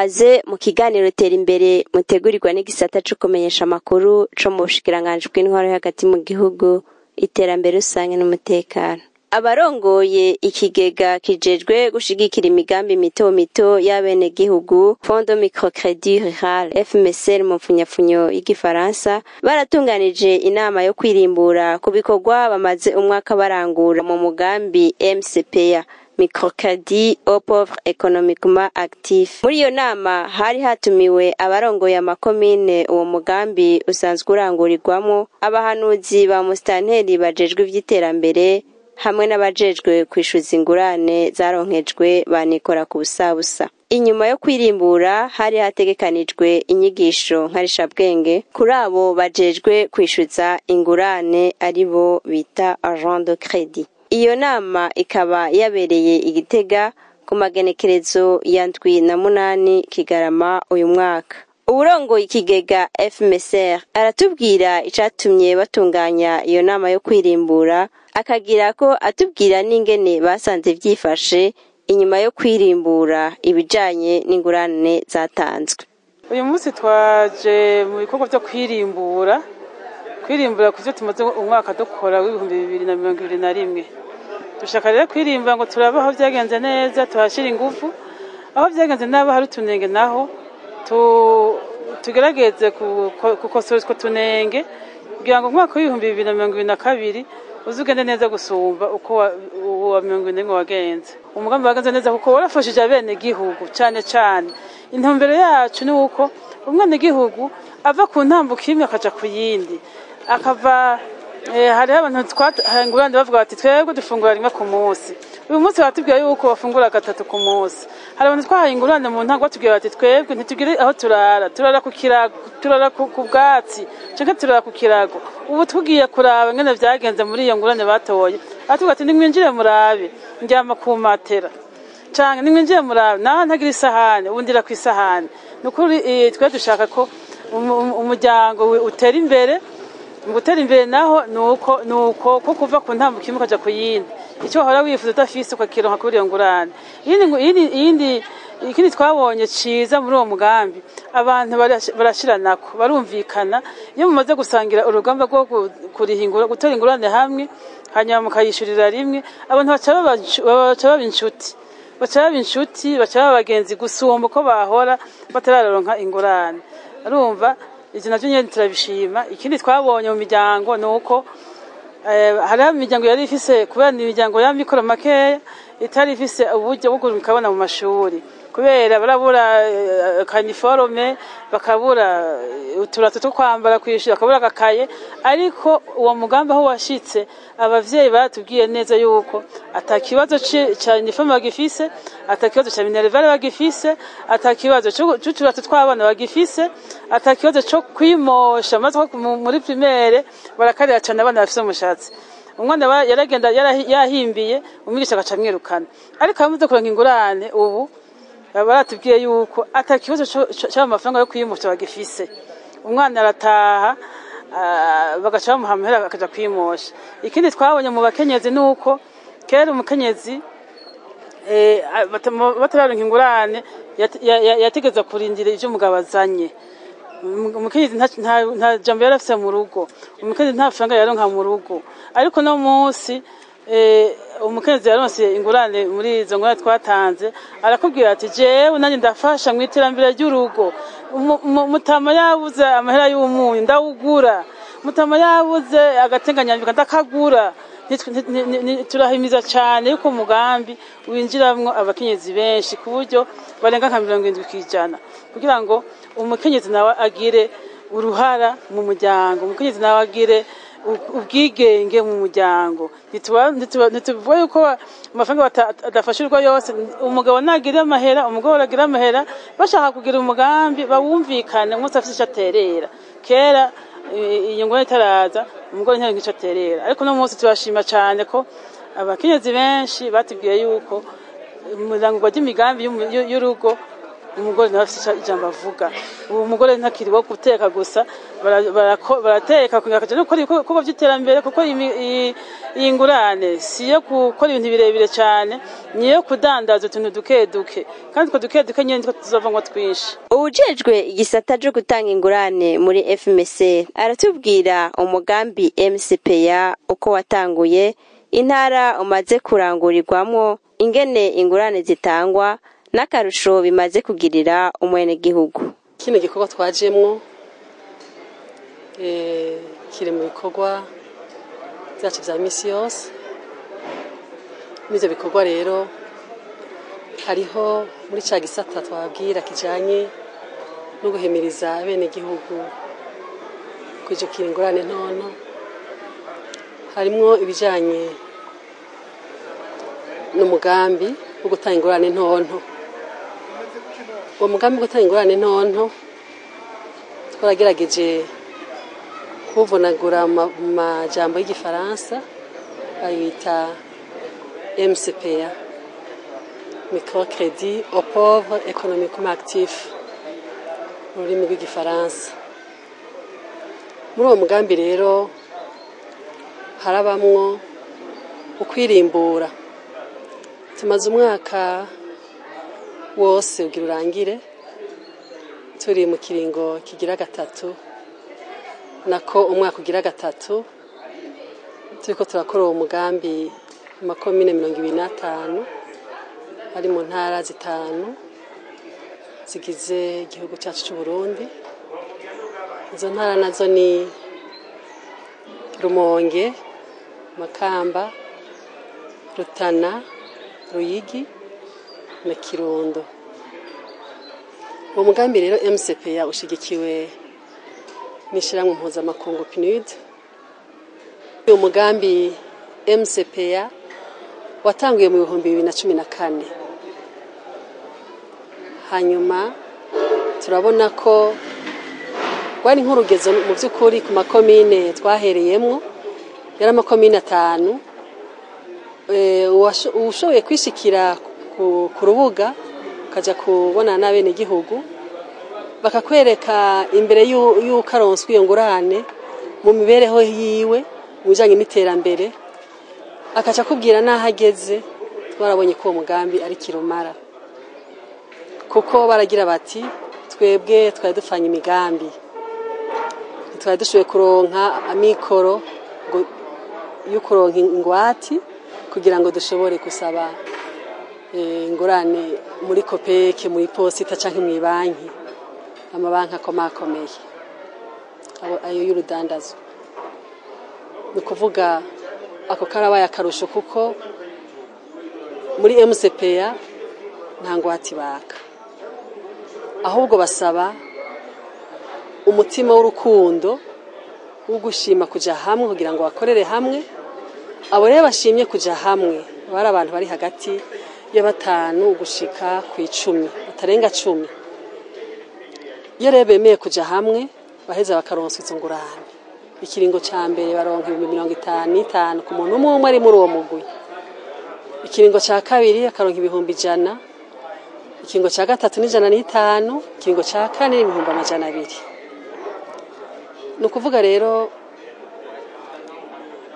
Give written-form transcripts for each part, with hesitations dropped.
aze mu kiganiro tera imbere mutegurirwa n'igisata cyo kumenyesha amakuru co mu bushikiranganji bw'intwaro hagati mu gihugu iterambere rusange n'umutekano. Abarongoye ikigega kijejwe gushigikira imigambi mito mito y'abene gihugu Fondo Microcredit Rural FMCR mu mfunyafunyo y'igifaransa baratunganije inama yo kwirimbura ku bikorwa bamaze umwaka barangura mu mugambi MCPA Microcredit aux pauvres économiquement actifs. Muri iyo nama hari hatumiwe abarongoye amakomine uwo mugambi usanzwe urangurirwamo, abahanuzi ba mustanteri bajejwe ivy'iterambere hamwe n'abajejwe kwishuza ingurane zaronkejwe banikora ku busabusa. Inyuma yo kwirimbura hari hategekanijwe inyigisho nkarishabwenge kuri abo bajejwe kwishuza ingurane aribo bita agent de crédit. Iyo nama ikaba yabereye Igitega ku magenekerezo ya ndwi na munani Kigarama uyu mwaka. Uburongoye ikigega FMCR aratubwira icatumye batunganya iyo nama yo kwirimbura, akagira ko atubwira n'ingene basanze vyifashe inyuma yo kwirimbura ibijanye n'ingurane zatanzwe. Uyu munsi twaje mu bikorwa byo kwirimbura kuvyo tumaze umwaka dukora w'ibihumbi 2021. Dushaka rero kwirimbura ngo turabe aho vyagenze neza, tuhashira ingufu, aho vyagenze nabo hari utunenge naho tugerageze kukosora utwo tunenge kugira ngo umwaka w'ibihumbi 2022 uzugende neza gusumba uko wa 2021 wagenze. Umugambi wagenze neza kuko warafashije abene gihugu cyane cyane. Intumbero yacu ni uko umwana gihugu ava ku ntambuko imwe akaja ku yindi, akava hari abantu twahangurande bavuga bati twebwe dufungura rimwe ku munsi. Uyu munsi batubwiye yuko bafungura gatatu ku munsi. Hari abantu twahangurande mu ntango batubwiye bati twebwe ntitugire aho turara ku kirago, turara ku bwatsi, cyangwa turara ku kirago. Ubu tugiye kuraba ngene vyagenze muri iyo ngurane batoye. Atubwiye ati nimwinjire murabe, njyama ku matera. Cyangwa nimwinjire murabe, naho ntagira isahane, ubundira ku isahane. Nukuri twe dushaka ko umuryango utera imbere. Gutera imbere naho nuko ko kuva ku ntambuko imwe kaja ku yindi. Icyo hora wifuza udafise ukakironka kuri iyo ngurane. Ikindi twabonye ciza muri uwo mugambi, abantu barashiranako barumvikana. Iyo mumaze gusangira urugamba rwo kurihingura gutora ingurane hamwe, hanyuma mukayishurira rimwe, abantu baca baba inshuti, baca baba bagenzi gusumba uko bahora batararonka ingurane. Urumva ivyo navyo nyene turabishima. Ikindi twabonye mu miryango nuko hari imiryango yari ifise kubera imiryango ya mikoro makeya itari ifise uburyo bwo kurikabona mu mashuri, kubera barabura kaniforme, bakabura uturato two kwambara kwishura, bakabura gakaye. Ariko uwo mugambi aho washitse, abavyeyi baratubwiye neza yuko atakibazo ca uniforme bagifise, atakibazo ca minervale bagifise, atakibazo c'uturato tw'abana bagifise, atakibazo co kwimosha. Maze muri primaire barakarira cyane abana bafise umushatsi. Umwana yaragenda yahimbiye, umwigisha agaca mwirukana. Ariko amaze kuronka ingurane ubu baratubwiye yuko atakibazo c'amafaranga yo kwimosha bagifise. Umwana arataha bagaca bamuhamera akaja kwimosha. Ikindi twabonye mu bakenyezi nuko kera umukenyezi batararonka ingurane yategeza kurindira ivyo umugabo azanye. Umukenyezi nta jambo yarafise mu rugo, umukenyezi nta faranga yaronka mu rugo. Ariko no munsi umukenyezi yaronse ingurane muri izo ngurane twatanze, arakubwira ati jewe nanjye ndafasha mu iterambere ry'urugo. Mutama yabuze amahera y'umunyu ndawugura, mutama yabuze agatenganyambika ndakagura. Turahimiza cyane yuko umugambi winjiramwo abakenyezi benshi ku buryo barenga nka 70% kugira ngo umukenyezi nawe agire uruhara mu muryango, umukenyezi nawe agire ubwigenge mu muryango. Ntituvuga yuko amafaranga adafashirwa yose. Umugabo nagira amahera, umugabo aragira amahera, bashaka kugira umugambi bawumvikane mwose afite icyo aterera. Kera iyo ngone itaraza umugore nta ngico aterera, ariko no munsi tubashima cyane ko abakenyezi benshi batubwiye yuko umuryango gw'imigambi y'urugo umugore nawe afite ijambo avuga. Ubu umugore ntakiri wo guteka gusa, barateka kugira no gukora ibikorwa by'iterambere, kuko iyi ngurane si yo gukora ibintu birebire cyane, niyo kudandaza utuntu duke duke, kandi utwo duke duke nyine tuzovamwo twinshi. Uwujejwe igisata cyo gutanga ingurane muri FMC aratubwira umugambi MCPA uko watanguye, intara umaze kurangurirwamwo, ingene ingurane zitangwa n'akarusho bimaze kugirira umwenegihugu. Kino gikorwa twajemwo kiri mu bikorwa byacu bya misi yose. N'ivyo bikorwa rero hariho muri ca gisata twabwira kijanye no guhimiriza abenegihugu kwijukira ingurane ntonto, harimwo ibijanye n'umugambi wo gutanga ingurane ntonto. Uwo mugambi wo gutanga ingurane ntonto twaragerageje kuvunagura mu majambo y'igifaransa, bayita MCPA, microcrédit aux pauvres économiquement actifs mu rurimi rw'igifaransa. Muri uwo mugambi rero harabamwo ukwirimbura. Tumaze umwaka wose ugira urangire turi mu kiringo kigira gatatu, nako umwaka ugira gatatu turiko turakora uwo mugambi mu makomine 25 ari mu ntara zitanu zigize igihugu cyacu cy'u Burundi. Izo ntara nazo ni Rumonge, Makamba, Rutana, Ruyigi na Kirundo. Uwo mugambi rero MCPA ushigikiwe n'ishirahamwe mpuzamakungu PNUD. Uwo mugambi MCPA watanguye mu 2014, hanyuma turabona ko wari nk'urugezo mu by'ukuri ku makomine twahereyemo, yari amakomine 5. Ushoboye kwishikira ku rubuga ukaja kubona n'abene gihugu bakakwereka imbere y'uko aronswe iyo ngurane mu mibereho yiwe mu bijanye n'iterambere, akaca kubwira n'aho ageze. Twarabonye ko uwo mugambi ari kirumara, kuko baragira bati twebwe twari dufanye imigambi, twari dushoboye kuronka amikoro yo kuronka ingwati kugira ngo dushobore gusaba ingurane muri Kopeke, muri Posita canke mu banki, amabanki akomakomeye ayo y'urudandazo. Ni kuvuga ako karabaye akarusho, kuko muri MCPA nta ngwate baka, ahubwo basaba umutima w'urukundo wo gushima kuja hamwe kugira ngo bakorere hamwe. Abo rero bashimye kuja hamwe bari abantu bari hagati ya 5 gushika ku 10, batarenga 10. Iyo rero bemeye kuja hamwe baheza bakaronswa izo ngurane. Ikiringo ca mbere baronka 55 ku muntu umwe ari muri uwo mugwi. Ikiringo ca kabiri akaronka 100, ikiringo ca gatatu ni 105, ikiringo ca kane ni 200. Nukuvuga rero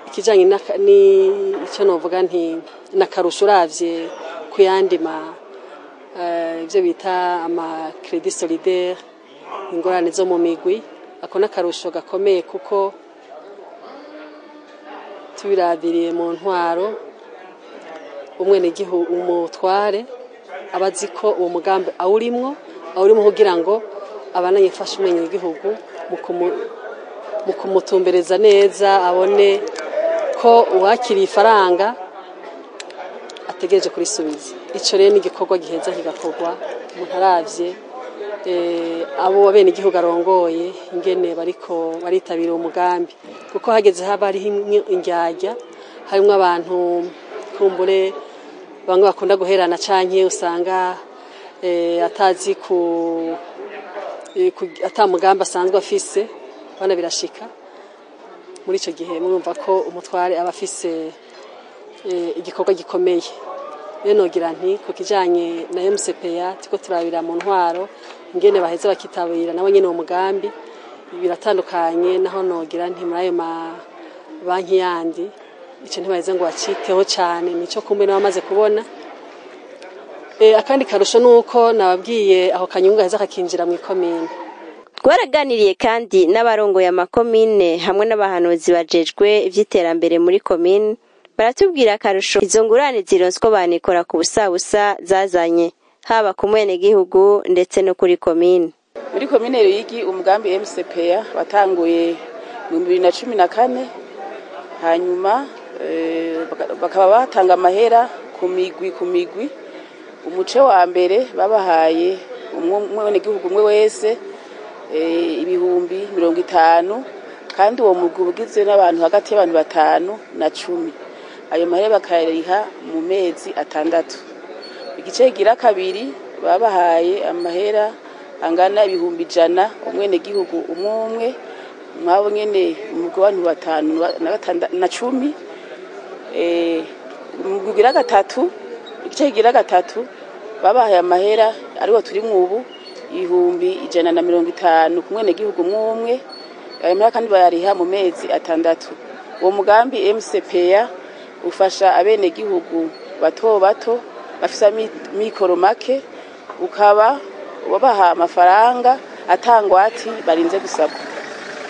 ikijanye ni icyo novuga nti nakarusho uravye kuyandima ivyo bita ama crédit solidaire, ingorane zo mu migwi. Ako nakarusho gakomeye, kuko tubirabiriye mu ntwaro umwenegihugu umutware abazi ko uwo mugambi awurimo kugira ngo abanayifasha umwenegihugu mu kumutumbereza neza, abone ko uwakiriye ifaranga ategereje kurisubiza. Ico rero ni igikorwa giheza kigakorwa umuntu aravye abo abene igihugu arongoye ingene bariko baritabira umugambi, kuko hageze haba ari indyarya, harimo abantu kumbure bamwe bakunda guherana canke usanga atazi atamugambi asanzwe afise, bana birashika. Muri ico gihe murumva ko umutware aba afise igikorwa gikomeye rero nogira nti ku kijanye na MCPA tiko turabira mu ntwaro ingene baheze bakitabira nabo nyene uwo mugambi biratandukanye naho nogira nti muri ayo banki yandi ico ntibaheze ngo baciteho cyane nico kumbe n'abamaze kubona. Akandi karusho nuko nababwiye aho Kanyungu heza kakinjira mu ikomine. Twaraganiriye kandi n'abarongoye amakomine hamwe n'abahanuzi bajejwe ivy'iterambere muri komine baratubwira akarusho izo ngurane zironswa banikora ku busabusa zazanye haba ku mwene gihugu ndetse no kuri komine. Muri komine Ruyigi umugambi MCPA watanguye mu 2014 hanyuma bakaba batanga amahera ku migwi umuce wa mbere babahaye umwe gihugu umwe wese ibihumbi 50 kandi uwo mugwi ugizwe n'abantu hagati y'abantu 5 na 10. Ayo mahera bakayariha mu mezi 6. Igice gira kabiri babahaye amahera angana ibihumbi 100 umwene gihugu umwe mwabo nyene umugwi w'abantu 5 na 10. Umugwi gira gatatu igice gira gatatu babahaye amahera ariwo turi mwubu ibihumbi 150 ku mwene gihugu umwe. Ayo mahera kandi bayariha mu mezi 6. Uwo mugambi MCPA ufasha abene gihugu bato bafisa mikoro make ukaba wabaha amafaranga atangwa ati barinze gusabwa.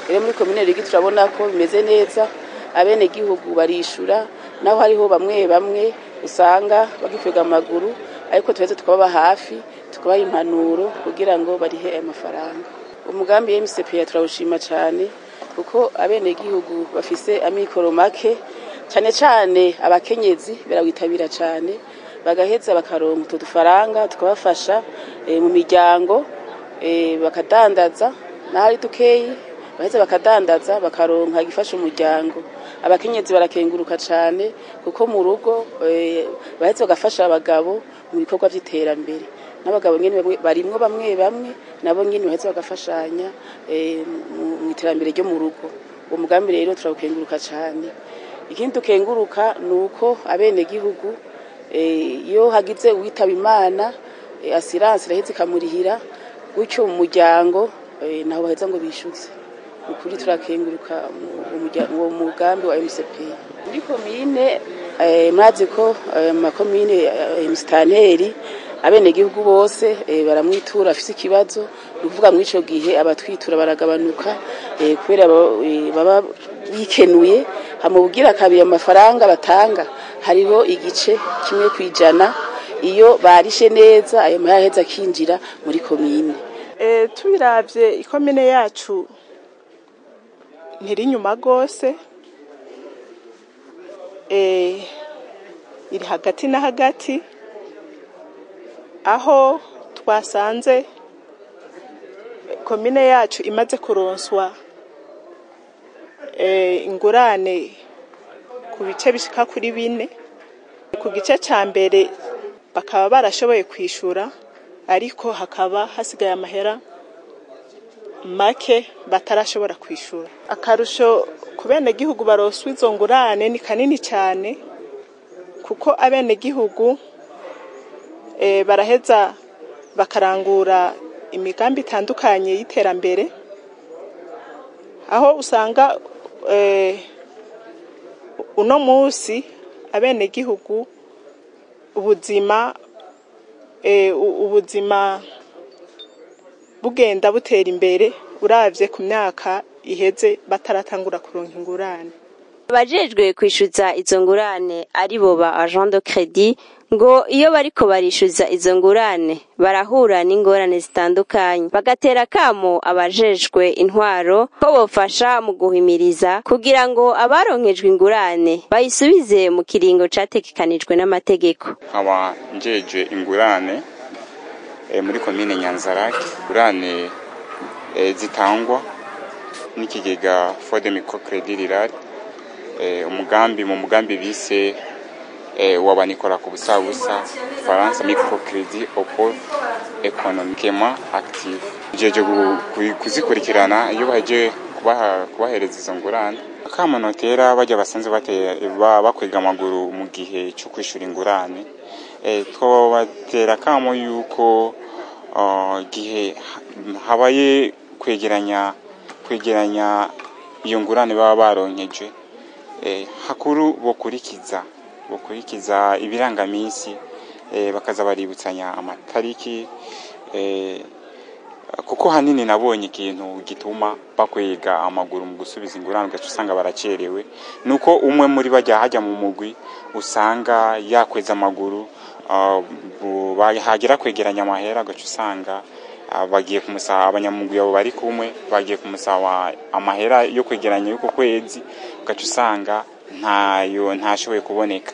Rero muri komine Ruyigi turabona ko bimeze neza abene gihugu barishura naho hariho bamwe usanga bagifega amaguru ariko tweze tukaba hafi tukabaha impanuro kugira ngo barihe amafaranga. Umugambi MCPA turawushima cyane kuko abene gihugu bafise amikoro make cyane abakenyezi barawitabira cyane bagaheza bakaronka udufaranga tukabafasha mu miryango bakadandaza nahari dukeyi baheza bakadandaza bakaronka gifasha umuryango. Abakenyezi barakenguruka cyane kuko mu rugo baheza bagafasha abagabo mu bikorwa by'iterambere n'abagabo nyene barimwo bamwe nabo nyene baheza bagafashanya mu iterambere ryo mu rugo. Uwo mugambi rero turawukenguruka cyane. Ikindi tukenguruka nuko abene gihugu iyo hagize uwitaba Imana assurance iraheze ikamurihira gutyo mu muryango naho baheza ngo bishuze. Ukuri turakenguruka uwo mugambi wa MCPA. Muri komine mwazi ko makomine Mustanteri abene gihugu bose baramwitura afise ikibazo uvuga mu ico gihe abatwitura baragabanuka kubera baba bikenuye hamubugira kabiri amafaranga batanga hariho igice kimwe kwijana iyo barishe neza ayo maheza kinjira muri komine. Tubiravye ikomine yacu ntiri nyuma gose iri hagati na hagati aho twasanze komine yacu imaze kuronswa ingurane ku bice bishika kuri 4. Ku gice ca mbere bakaba barashoboye kwishura ariko hakaba hasigaye amahera make batarashobora kwishura. Akarusho ku bene gihugu baroswa izo ngurane ni kanini cyane kuko abene gihugu baraheza bakarangura imigambi itandukanye y'iterambere aho usanga uno munsi abene gihugu ubuzima bugenda butera imbere uravye ku myaka iheze bataratangura kuronka ingurane. Abajejwe kwishuza izo ngurane ari bo ba agent de crédit ngo iyo bariko barishuza izo ngurane barahura n'ingorane zitandukanye bagatera kamo abajejwe intwaro ko bofasha mu guhimiriza kugira ngo abaronkejwe ingurane bayisubize mu kiringo categekanijwe n'amategeko. Aba njejwe ingurane muri komine Nyanzarake ingurane zitangwa n'ikigega Fode Microcredit Rural mu mugambi bise wabanikora ku busabusa France Microcredit Opol Economiquement Active. Jeje kuzikurikirana iyo baje kubahereza izo ngurane akamanotera bajya basanze bakwega amaguru mu gihe cyo kwishura ingurane twobatera kamo yuko gihe habaye kwegeranya iyo ngurane baba baronkeje, hakuru bokurikiza ibirangamisi, bakaza baributsanya amatariki, kuko hanini nabonye ikintu gituma bakwega amaguru mu gusubiza ingurane gace usanga baracerewe, nuko umwe muri bajya hajya mu mugwi usanga yakweza amaguru, hagera kwegeranya amahera gace usanga bagiye kumusaba abanyamugwi abo bari kumwe bagiye kumusaba amahera yo kwegeranya yuko kwezi, gace usanga ntashoboye kuboneka.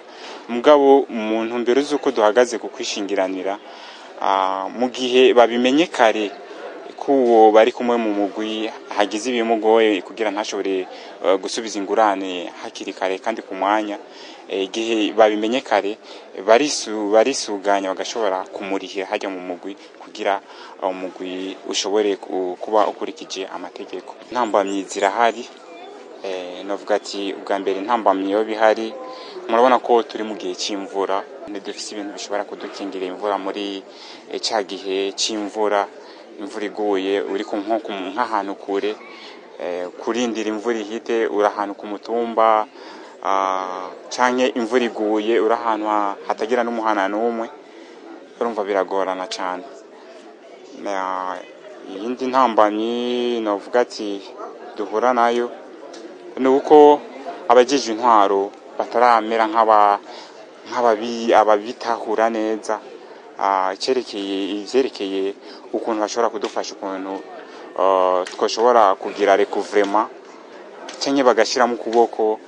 Mugabo umuntu mbere zuko duhagaze ku kwishingiranira, mu gihe babimenye kare kuwo bari kumwe mu mugwi hagize ibimugoye kugira ntashobore gusubiza ingurane hakiri kare kandi ku mwanya, igihe babimenye kare barisuganya bagashobora kumurihira hajya mu mugwi kugira umugwi ushobore kuba ukurikije amategeko. Ntambamyi zirahari, navuga ati ubwa mbere ntambamyi yo bihari, murabona ko turi mu gihe cy'imvura, dufite ibintu bishobora kudukingira imvura muri cya gihe cy'imvura. Imvura iguye uri nk'ahantu kure, kurindira imvura ihite uri ahantu ku mutumba, canke imvura iguye uri ahantu hatagira n'umuhana n'umwe, urumva biragorana cyane. Iyindi ntambamyi navuga ati duhura nayo ni uko abajeje intwaro bataramera ababitahura neza ivyerekeye ukuntu bashobora kudufasha, ukuntu twashobora kugira recouvrement canke bagashira mu kuboko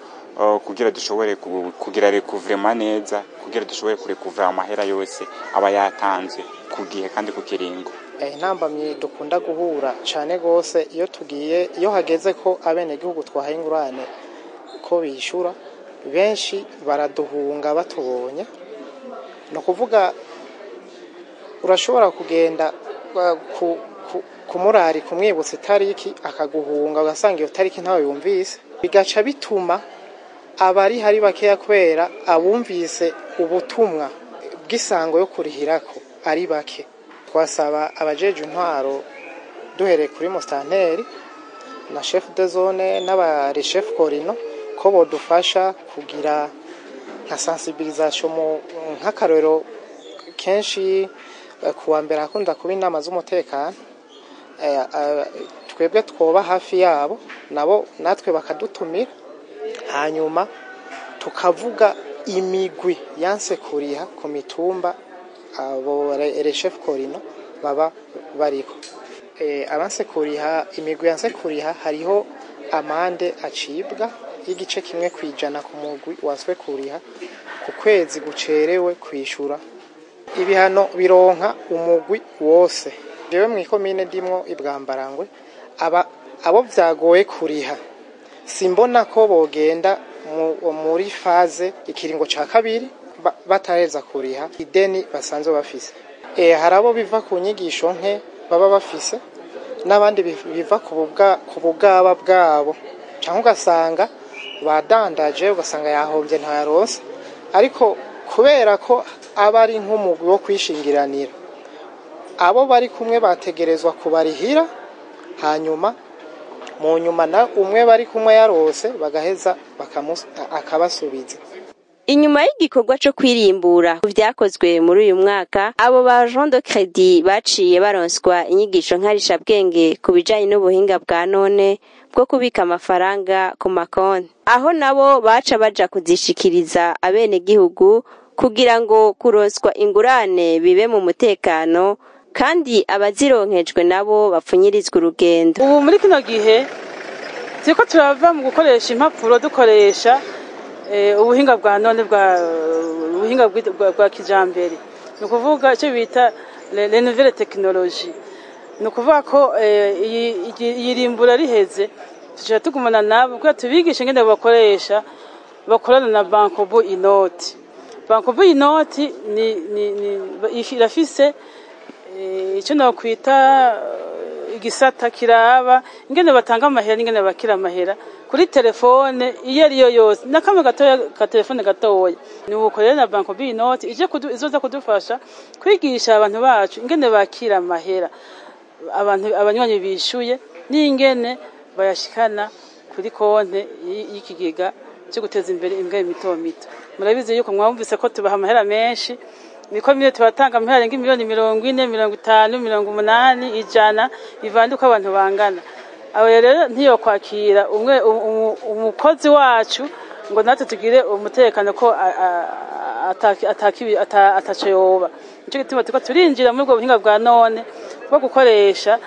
kugira dushobore kugira recouvrement neza, kugira dushobore kurecouvra amahera yose aba yatanze ku gihe kandi ku kiringo. Intambamyi dukunda guhura cyane gose iyo hageze ko abene gihugu twahaye ingurane ko bishura, benshi baraduhunga batubonye. No kuvuga urashobora kugenda kumurari kumwibutsa itariki akaguhunga, ugasanga iyo tariki ntawe yumvise, bigaca bituma abari hari bakeya kubera abumvise ubutumwa bw'isango yo kurihirako ari bake. Twasaba abajeje intwaro duhereye kuri mustanteri na chef de zone n'abari chef corino ko bodufasha kugira nka sensibilisation nk'akarero. Kenshi kuwa mbere akunda kuba inama z'umutekano, twebwe twoba hafi yabo nabo natwe bakadutumira, hanyuma tukavuga imigwi yanse kuriha ku mitumba abo chef corino baba bariko. Abanse kuriha, imigwi yanse kuriha hariho amande acibwa y'igice kimwe kwijana ku mugwi waswe kuriha ku kwezi gucerewe kwishura. Ibihano bironka umugwi wose. Jewe mwikomine ndimwo ibwambarangwe, abo vyagoye kuriha simbona ko bogenda muri faze ikiringo ca kabiri batareza kuriha ideni basanzwe bafise. Harabo biva ku nyigisho nke baba bafise, n'abandi biva ku bugaba bwabo, canke ugasanga badandaje ugasanga yahombye ntayaronse, ariko kubera ko abari nk'umugwi wo kwishingiranira, abo bari kumwe bategerezwa kubarihira, hanyuma mu nyuma na umwe bari kumwe yarose bagaheza akabasubiza. Inyuma y'igikorwa cyo kwirimbura vyakozwe muri uyu mwaka, abo ba Jean de Credit baciye baronswa inyigisho nkarishabwenge ku bijanye n'ubuhinga bwa none bwo kubika amafaranga ku makonti, aho nabo baca baja kuzishikiriza abene gihugu kugira ngo kuronswa ingurane bibe mu mutekano, kandi abazironkejwe nabo bapfunyirizwa urugendo. Ubu muri kino gihe ziko turava mu gukoresha impapuro dukoresha ubuhinga bwa none bwa kijambere, ni ukuvuga icyo bita les nouvelles technologies. Ni ukuvuga ko irimbura riheze tuja tugumana nabo kuko tubigisha ingene bakorana na Bankobu Inoti. Bankobu Inoti ni irafise icyo no kwita igisata kiraba ingene batanga amahera n'ingene bakira amahera kuri telefone iyo ariyo yose nakamwe gatoya ka telefone gatoya ni uko rero na Banco Binoti izoza kudufasha kwigisha abantu bacu ingene bakira amahera abantu abanywanyi bishuye n'ingene bayashikana kuri konte y'ikigega cyo guteza imbere imbwa mito mito. Murabizi yuko mwumvise ko tubaha amahera menshi niko mire tubatanga amahera ng'imiliyoni 40, 50, 80, 100 bivanda uko abantu bangana. Abo rero ntiyo kwakira umwe umukozi wacu ngo natwe tugire umutekano ko atacoyoba. Nico gituma tuko turinjira muri ubwo buhinga bwa none bwo gukoresha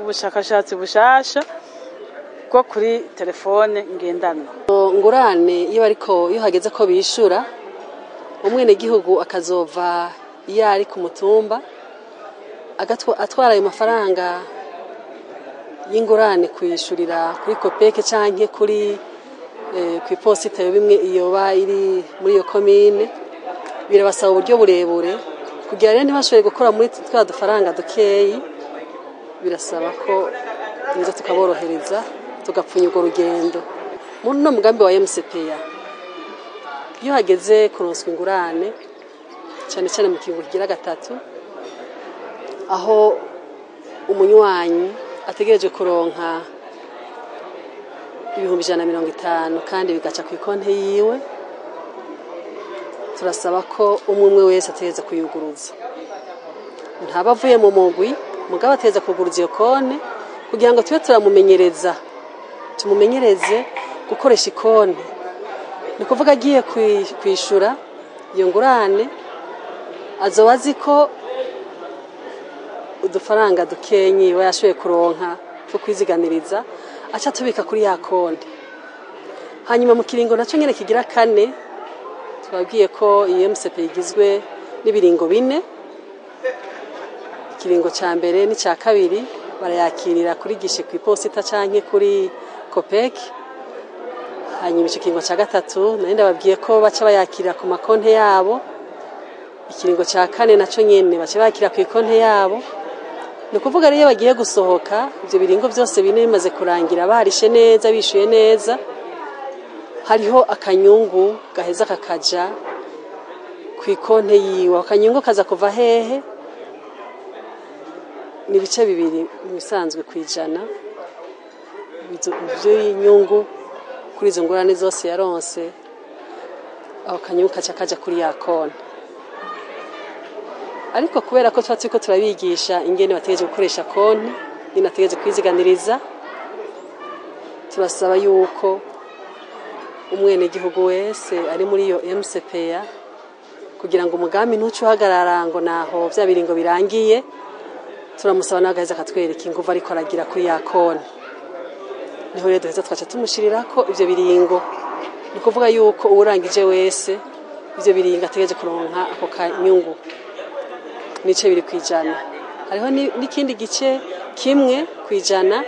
ubushakashatsi bushasha bwo kuri telefone ngendanwa. Ngurane iyo hageze ko bishura umwene gihugu akazova iyo ari ku mutumba atwara ayo mafaranga y'ingurane kwishurira kuri Copec canke kuri kwiposita yo bimwe iyo ba iri muri iyo commune birabasaba uburyo burebure kugira rero ntibashobore gukora muri twa dufaranga dukeyi birasaba ko nizo tukaborohereza tugapfunya urwo rugendo muri no mugambi wa MCPA iyo hageze kuronswa ingurane cyane cyane mu kigo kigira gatatu aho umunywanyi ategereje kuronka 150 kandi bigaca ku konte yiwe turasaba ko umwe wese ateza kuyuguruza ntabavuye mu mugwi mugabo ateza kuguruza iyo konte kugira ngo tube tumumenyereze gukoresha ikonte ni kuvuga agiye kwishura iyo ngurane azobazi ko udufaranga dukenyi yashoboye kuronka cyo kwiziganiriza aca tubika kuri ya konte hanyuma mu kiringo naco nyene kigira 4 twabwiye ko IMCP igizwe n'ibiringo 4 ikiringo ca mbere ni ca kabiri barayakirira kuri gishe ku iposita canke kuri Copec hanyuma ikiringo ca gatatu nari ndababwiye ko baca bayakirira ku makonte yabo ikiringo ca 4 naco nyene baca bayakira ku ikonte yabo ni kuvuga rero bagiye gusohoka ivyo biringo byose bine bimaze kurangira barishe neza bishuye neza hariho akanyungu gaheza kakaja ku ikonte yiwe akanyungu kaza kuva hehe ni bice bibiri bisanzwe kwijana byo inyungu kuri izo ngurane zose yaronse aho kanyungu kaja kuri ya konte ariko kubera ko twatiko turabigisha ingene bategereje gukoresha konte inategereje kwiziganiriza turasaba yuko umwene gihugu wese ari muri iyo MCPA kugira ngo umugambi ntucuhagarara ngo naho vya biringo birangiye turamusaba nagaheza katwereka inguvu ariko aragira kuri ya konte niho rero duheza twaca tumushirirako ivyo biringo ni kuvuga yuko urangije wese ivyo biringo ategereje kuronka ako kanyungu nice biri kwijana hariho n'ikindi gice kimwe kwijana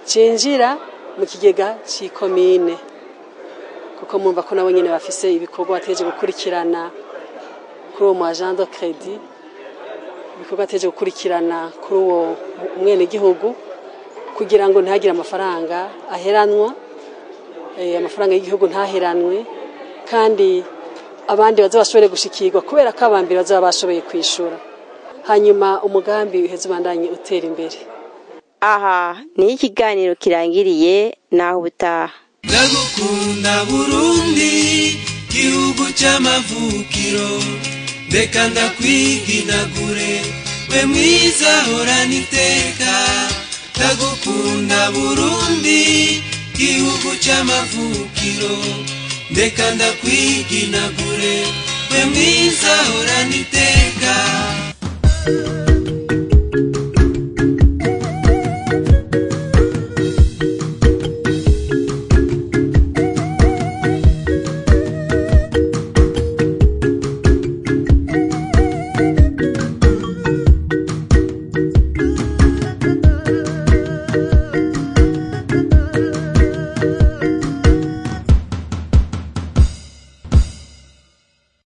cinjira mu kigega c'ikomine kuko mumva ko nabo nyene bafise ibikorwa bategereje gukurikirana kuri uwo agent de crédit ibikorwa bategereje gukurikirana kuri uwo umwene gihugu kugira ngo ntihagire amafaranga aheranwa amafaranga y'igihugu ntaheranwe kandi abandi bazabashobore gushikirwa kubera ko abambere bazaba bashoboye kwishura hanyuma umugambi uheze ubandanye utera imbere. Aha ni ikiganiro kirangiriye naho ubutaha. Ndagukunda Burundi gihugu cy'amavukiro ndeka ndakwiginagure we mwiza horana iteka. Ndagukunda Burundi gihugu cy'amavukiro ndeka ndakwiginagure we mwiza horana iteka.